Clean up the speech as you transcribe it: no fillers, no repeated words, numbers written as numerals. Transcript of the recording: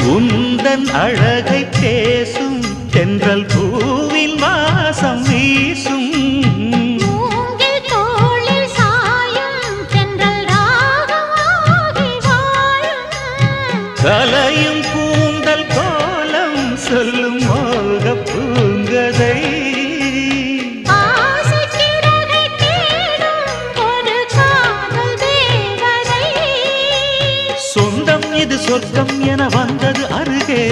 உந்தன் அழகை பேசும் தென்றல் பூவின் வாசம் வீசும் கலையும் கூந்தல் கோலம் சொல்லும் மோக பூங்கதை சொந்தம் இது சொர்க்கம் என வந்தது அருகே